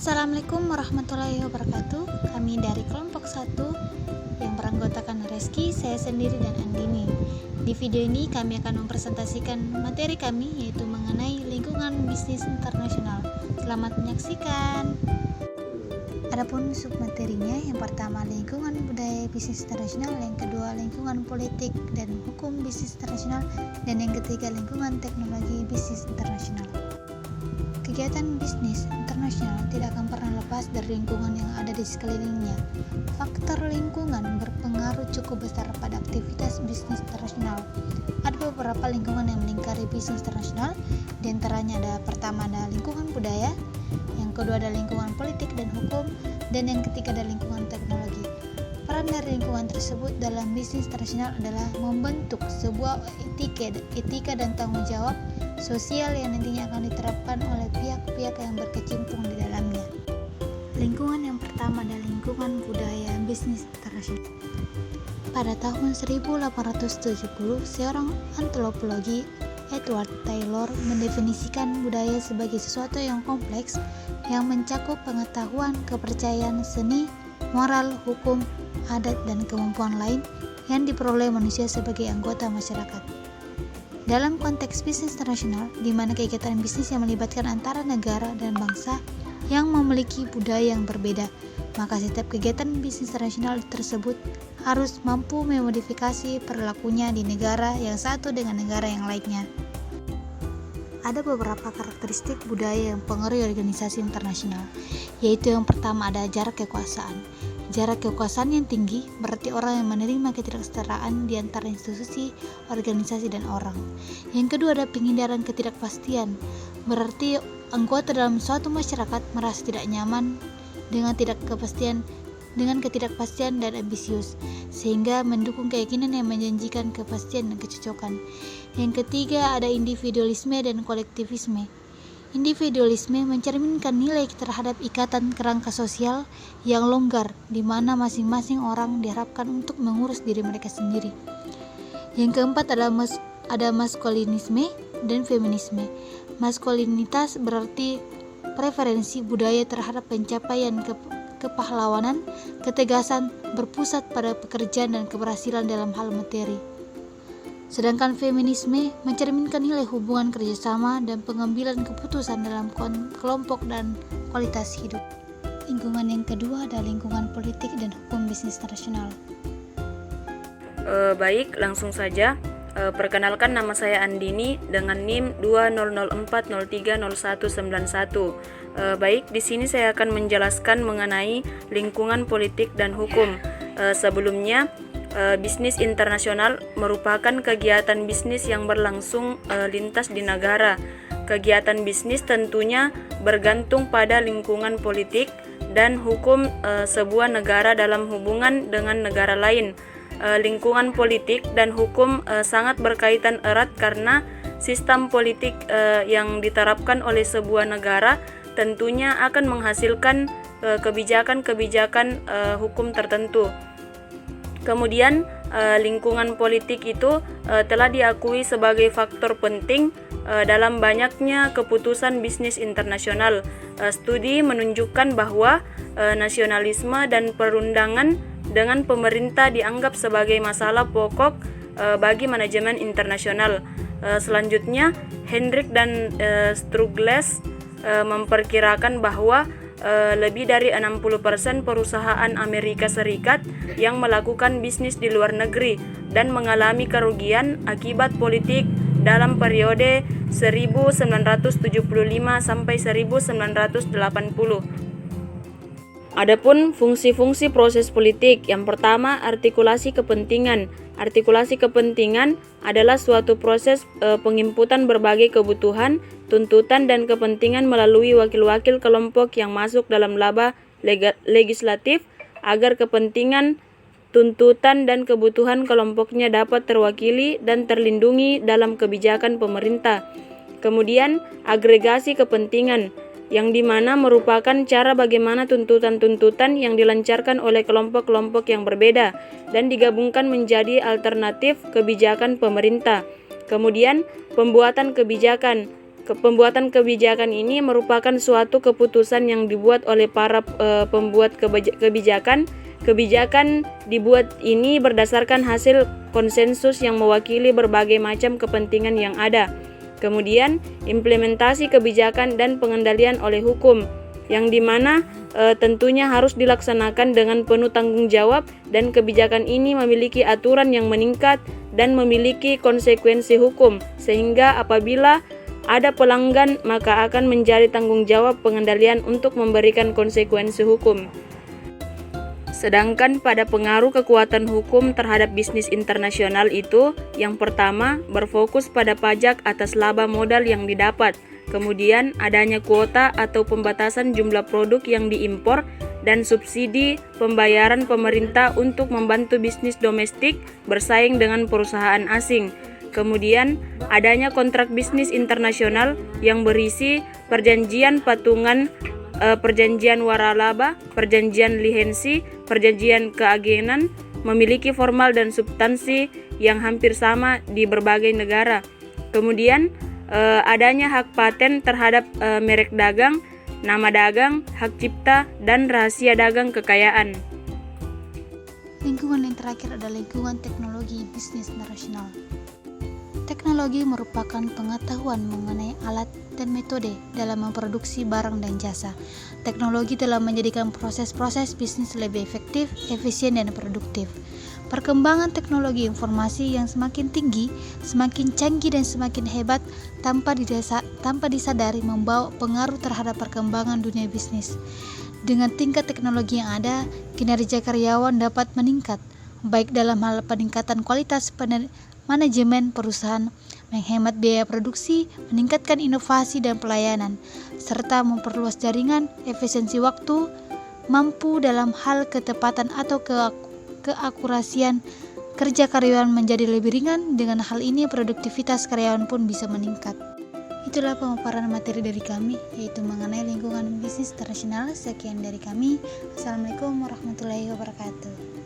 Assalamualaikum warahmatullahi wabarakatuh. Kami dari kelompok 1 yang beranggotakan Reski, saya sendiri dan Andini. Di video ini kami akan mempresentasikan materi kami, yaitu mengenai lingkungan bisnis internasional. Selamat menyaksikan. Adapun submaterinya, yang pertama lingkungan budaya bisnis internasional, yang kedua lingkungan politik dan hukum bisnis internasional, dan yang ketiga lingkungan teknologi bisnis internasional. Kegiatan bisnis internasional tidak akan pernah lepas dari lingkungan yang ada di sekelilingnya. Faktor lingkungan berpengaruh cukup besar pada aktivitas bisnis internasional. Ada beberapa lingkungan yang melingkari bisnis internasional, di antaranya pertama ada lingkungan budaya, yang kedua ada lingkungan politik dan hukum, dan yang ketiga ada lingkungan teknologi. Peran dari lingkungan tersebut dalam bisnis internasional adalah membentuk sebuah etika dan tanggung jawab sosial yang nantinya akan diterapkan oleh pihak-pihak yang berkecimpung di dalamnya. Lingkungan yang pertama adalah lingkungan budaya bisnis internasional. Pada tahun 1870, seorang antropologi Edward Taylor mendefinisikan budaya sebagai sesuatu yang kompleks yang mencakup pengetahuan, kepercayaan, seni, moral, hukum, adat, dan kemampuan lain yang diperoleh manusia sebagai anggota masyarakat. Dalam konteks bisnis internasional, di mana kegiatan bisnis yang melibatkan antara negara dan bangsa yang memiliki budaya yang berbeda, maka setiap kegiatan bisnis internasional tersebut harus mampu memodifikasi perilakunya di negara yang satu dengan negara yang lainnya. Ada beberapa karakteristik budaya yang mempengaruhi organisasi internasional, yaitu yang pertama ada jarak kekuasaan. Jarak kekuasaan yang tinggi berarti orang yang menerima ketidaksetaraan di antara institusi, organisasi, dan orang. Yang kedua ada penghindaran ketidakpastian, berarti anggota dalam suatu masyarakat merasa tidak nyaman dengan ketidakpastian dan ambisius, sehingga mendukung keyakinan yang menjanjikan kepastian dan kecocokan. Yang ketiga ada individualisme dan kolektivisme. Individualisme mencerminkan nilai terhadap ikatan kerangka sosial yang longgar, di mana masing-masing orang diharapkan untuk mengurus diri mereka sendiri. Yang keempat ada maskulinisme dan feminisme. Maskulinitas berarti preferensi budaya terhadap pencapaian kepahlawanan, ketegasan, berpusat pada pekerjaan dan keberhasilan dalam hal materi. Sedangkan feminisme mencerminkan nilai hubungan kerjasama dan pengambilan keputusan dalam kelompok dan kualitas hidup. Lingkungan yang kedua adalah lingkungan politik dan hukum bisnis internasional. Baik, langsung saja. Perkenalkan, nama saya Andini dengan NIM 2004030191. Baik, di sini saya akan menjelaskan mengenai lingkungan politik dan hukum. Sebelumnya, bisnis internasional merupakan kegiatan bisnis yang berlangsung lintas di negara. Kegiatan bisnis tentunya bergantung pada lingkungan politik dan hukum sebuah negara dalam hubungan dengan negara lain. Lingkungan politik dan hukum sangat berkaitan erat karena sistem politik yang diterapkan oleh sebuah negara tentunya akan menghasilkan kebijakan-kebijakan hukum tertentu. Kemudian lingkungan politik itu telah diakui sebagai faktor penting dalam banyaknya keputusan bisnis internasional. Studi menunjukkan bahwa nasionalisme dan perundangan dengan pemerintah dianggap sebagai masalah pokok bagi manajemen internasional. Selanjutnya, Hendrik dan Strugles memperkirakan bahwa lebih dari 60% perusahaan Amerika Serikat yang melakukan bisnis di luar negeri dan mengalami kerugian akibat politik dalam periode 1975 sampai 1980. Adapun fungsi-fungsi proses politik, yang pertama artikulasi kepentingan. Artikulasi kepentingan adalah suatu proses penginputan berbagai kebutuhan, tuntutan, dan kepentingan melalui wakil-wakil kelompok yang masuk dalam laba legislatif agar kepentingan, tuntutan, dan kebutuhan kelompoknya dapat terwakili dan terlindungi dalam kebijakan pemerintah. Kemudian agregasi kepentingan, yang dimana merupakan cara bagaimana tuntutan-tuntutan yang dilancarkan oleh kelompok-kelompok yang berbeda dan digabungkan menjadi alternatif kebijakan pemerintah. Kemudian pembuatan kebijakan, Pembuatan kebijakan ini merupakan suatu keputusan yang dibuat oleh para pembuat kebijakan. Kebijakan dibuat ini berdasarkan hasil konsensus yang mewakili berbagai macam kepentingan yang ada. Kemudian, implementasi kebijakan dan pengendalian oleh hukum, yang dimana tentunya harus dilaksanakan dengan penuh tanggung jawab, dan kebijakan ini memiliki aturan yang meningkat dan memiliki konsekuensi hukum, sehingga apabila ada pelanggan maka akan menjadi tanggung jawab pengendalian untuk memberikan konsekuensi hukum. Sedangkan pada pengaruh kekuatan hukum terhadap bisnis internasional itu, yang pertama berfokus pada pajak atas laba modal yang didapat, kemudian adanya kuota atau pembatasan jumlah produk yang diimpor, dan subsidi pembayaran pemerintah untuk membantu bisnis domestik bersaing dengan perusahaan asing. Kemudian adanya kontrak bisnis internasional yang berisi perjanjian patungan, perjanjian waralaba, perjanjian lisensi, perjanjian keagenan, memiliki formal dan substansi yang hampir sama di berbagai negara. Kemudian adanya hak paten terhadap merek dagang, nama dagang, hak cipta, dan rahasia dagang kekayaan. Lingkungan yang terakhir adalah lingkungan teknologi bisnis internasional. Teknologi merupakan pengetahuan mengenai alat dan metode dalam memproduksi barang dan jasa. Teknologi telah menjadikan proses-proses bisnis lebih efektif, efisien, dan produktif. Perkembangan teknologi informasi yang semakin tinggi, semakin canggih, dan semakin hebat tanpa disadari membawa pengaruh terhadap perkembangan dunia bisnis. Dengan tingkat teknologi yang ada, kinerja karyawan dapat meningkat, baik dalam hal peningkatan kualitas manajemen perusahaan, menghemat biaya produksi, meningkatkan inovasi dan pelayanan, serta memperluas jaringan, efisiensi waktu, mampu dalam hal ketepatan atau keakurasian kerja karyawan menjadi lebih ringan. Dengan hal ini produktivitas karyawan pun bisa meningkat. Itulah pemaparan materi dari kami, yaitu mengenai lingkungan bisnis internasional. Sekian dari kami. Assalamualaikum warahmatullahi wabarakatuh.